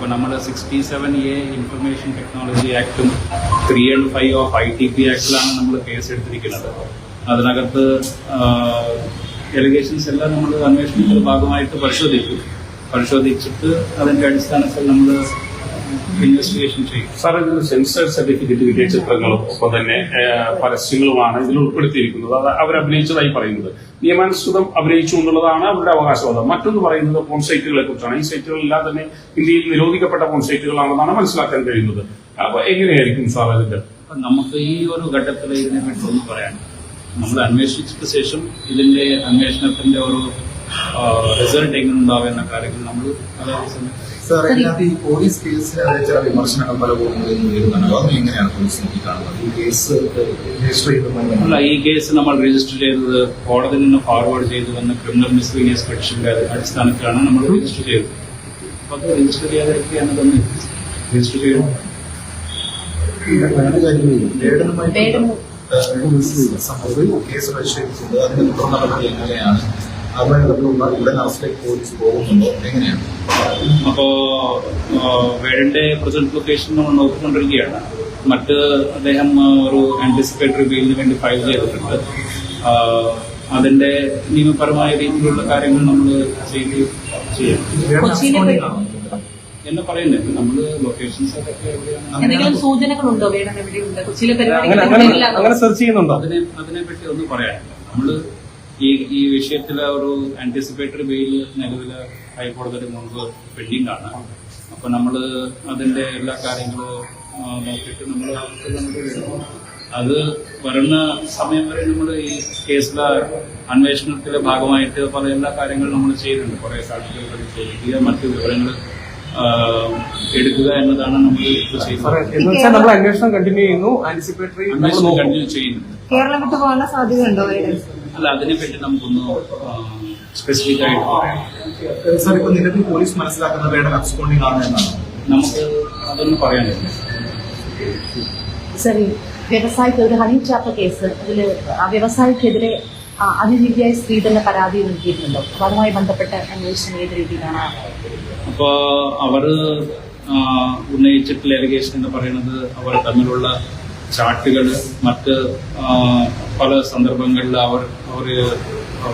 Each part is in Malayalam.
അപ്പോൾ നമ്മൾ 67A ഇൻഫർമേഷൻ ടെക്നോളജി ആക്ടും 3 and 5 ഓഫ് ITP ആക്ടിലാണ് നമ്മൾ കേസ് എടുത്തിരിക്കുന്നത്. അതിനകത്ത് എലിഗേഷൻസ് എല്ലാം നമ്മൾ അന്വേഷണത്തിന്റെ ഭാഗമായിട്ട് പരിശോധിച്ചിട്ട് അതിന്റെ അടിസ്ഥാനത്തിൽ നമ്മൾ ഇൻവെസ്റ്റിഗേഷൻ ചെയ്യും. സാർ, ഇതിൽ സെൻസർ സർട്ടിഫിക്കറ്റ് കിട്ടിയ ചിത്രങ്ങളും ഒപ്പം തന്നെ പരസ്യങ്ങളുമാണ് ഇതിൽ ഉൾപ്പെടുത്തിയിരിക്കുന്നത്. അത് അവരഭിനയിച്ചതായി പറയുന്നത് നിയമാനുസൃതം അഭിനയിച്ചു എന്നുള്ളതാണ് അവരുടെ അവകാശവാദം. മറ്റൊന്ന് പറയുന്നത് പോൺ സൈറ്റുകളെ കുറിച്ചാണ്. ഈ സൈറ്റുകളെല്ലാം തന്നെ ഇന്ത്യയിൽ നിരോധിക്കപ്പെട്ട പോൺ സൈറ്റുകളാണെന്നാണ് മനസ്സിലാക്കാൻ കഴിയുന്നത്. അപ്പൊ എങ്ങനെയായിരിക്കും സാർ അതിന്റെ? നമുക്ക് ഈ ഒരു ഘട്ടത്തിൽ ഇതിനെ പറ്റി ഒന്നും പറയാൻ, നമ്മൾ അന്വേഷിച്ചിട്ട് ശേഷം ഇതിന്റെ അന്വേഷണത്തിന്റെ ഒരു റിസൾട്ട് എങ്ങനെ ഉണ്ടാവുക എന്ന കാര്യങ്ങൾ നമ്മൾ സാർ, ഈ പോലീസ് കേസിൽ ചില വിമർശനങ്ങൾ പലപ്പോഴും നേരിടുന്നുണ്ടോ? അത് എങ്ങനെയാണ് പോലീസ് നോക്കിക്കാണുന്നത്? ഈ കേസ് രജിസ്റ്റർ ചെയ്തത് ഈ കേസ് നമ്മൾ രജിസ്റ്റർ ചെയ്തത് കോടതിയിൽ നിന്ന് ഫോർവേഡ് ചെയ്തു വന്ന ക്രിമിനൽ മിസ്ലീനിയസ് പെറ്റിഷന്റെ അടിസ്ഥാനത്തിലാണ് നമ്മൾ രജിസ്റ്റർ ചെയ്തത്. അപ്പൊ അത് രജിസ്റ്റർ ചെയ്യാതിരിക്കുകയാണ് തന്നെ രജിസ്റ്റർ ചെയ്തു. കേസ് പരിശോധിച്ചത് അതിന്റെ തുടർ നടപടി എങ്ങനെയാണ്? ഉടൻ അറസ്റ്റിലേക്ക് പോലീസ് പോകുന്നുണ്ടോ? എങ്ങനെയാണ്? അപ്പോ വേടന്റെ പ്രസന്റ് ലൊക്കേഷൻ നമ്മൾ നോക്കിക്കൊണ്ടിരിക്കുകയാണ്. മറ്റ് അദ്ദേഹം ഒരു ആന്റിസിപ്പേറ്ററി ബെയിലിന് വേണ്ടി ഫയൽ ചെയ്തിട്ടുണ്ട്. അതിന്റെ നിയമപരമായ രീതിയിലുള്ള കാര്യങ്ങൾ നമ്മൾ ചെയ്യാം എന്ന് പറയുന്നത്. നമ്മൾ ലൊക്കേഷൻസ് അതൊക്കെ എന്തെങ്കിലും സൂചനകളുണ്ടോ? വേടൻ എവിടെയുണ്ട്? കൊച്ചിയിലെ പരിപാടി അതിനെപ്പറ്റി ഒന്നും പറയാനില്ല. നമ്മള് ഈ വിഷയത്തിലെ ഒരു ആന്റിസിപ്പേറ്ററി ബെയിൽ നിലവിൽ ഹൈക്കോടതിയുടെ മുൻപ് പെൻഡിംഗ് ആണ്. അപ്പൊ നമ്മൾ അതിന്റെ എല്ലാ കാര്യങ്ങളും നോക്കിയിട്ട് നമ്മൾ അത് വരുന്ന സമയം വരെ നമ്മൾ ഈ കേസിലെ അന്വേഷണത്തിന്റെ ഭാഗമായിട്ട് പല എല്ലാ കാര്യങ്ങളും നമ്മൾ ചെയ്യുന്നുണ്ട്. കുറെ സാക്ഷികൾ പരിശോധിക്കുക, മറ്റു വിവരങ്ങൾ എടുക്കുക എന്നതാണ് നമ്മൾ ചെയ്യുന്നത്. അന്വേഷണം കണ്ടിന്യൂ ചെയ്യുന്നു. ആന്റിസിപ്പേറ്ററി കണ്ടിന്യൂ ചെയ്യുന്നു. കേരളം വിട്ടു പോകാനുള്ള സാധ്യതയുണ്ടോ? അല്ല, അതിനെപ്പറ്റി നമുക്കൊന്ന് സ്പെസിഫിക് ആയിട്ട് പറയാം. സാർ, ഇപ്പൊ നിലവിൽ പോലീസ് മനസ്സിലാക്കുന്ന വേടൻ അബ്സ്കോണ്ടിംഗ് ആണ് എന്നാണ്. നമുക്ക് അതൊന്നും പറയാനില്ല. സർ, വ്യവസായിക്ക് ഒരു ഹണി ട്രാപ്പ് കേസ്, അതിൽ ആ വ്യവസായിക്കെതിരെ അതിരീതിയായ സ്ത്രീ തന്നെ പരാതി നൽകിയിട്ടുണ്ടല്ലോ. അപ്പൊ അതുമായി ബന്ധപ്പെട്ട അന്വേഷണം ഏത് രീതിയിലാണ്? അപ്പോ അവർ ഉന്നയിച്ചിട്ടുള്ള അലിഗേഷൻ എന്ന് പറയുന്നത് അവർ തമ്മിലുള്ള ചാട്ടുകൾ, മറ്റ് പല സന്ദർഭങ്ങളിൽ അവർ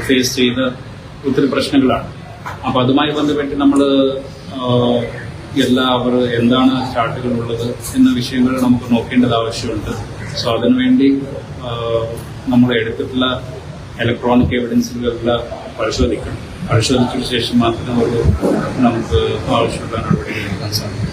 ഫേസ് ചെയ്ത ഒത്തിരി പ്രശ്നങ്ങളാണ്. അപ്പൊ അതുമായി ബന്ധപ്പെട്ട് നമ്മൾ അവർ എന്താണ് ചാട്ടുകളുള്ളത് എന്ന വിഷയങ്ങൾ നമുക്ക് നോക്കേണ്ടത് ആവശ്യമുണ്ട്. സോ അതിനുവേണ്ടി നമ്മൾ എടുത്തിട്ടുള്ള ഇലക്ട്രോണിക് എവിഡൻസുകളെല്ലാം പരിശോധിച്ചതിന് ശേഷം മാത്രമേ നമുക്ക് ആവശ്യമുള്ള നടപടികൾ എടുക്കാൻ സാധിക്കും.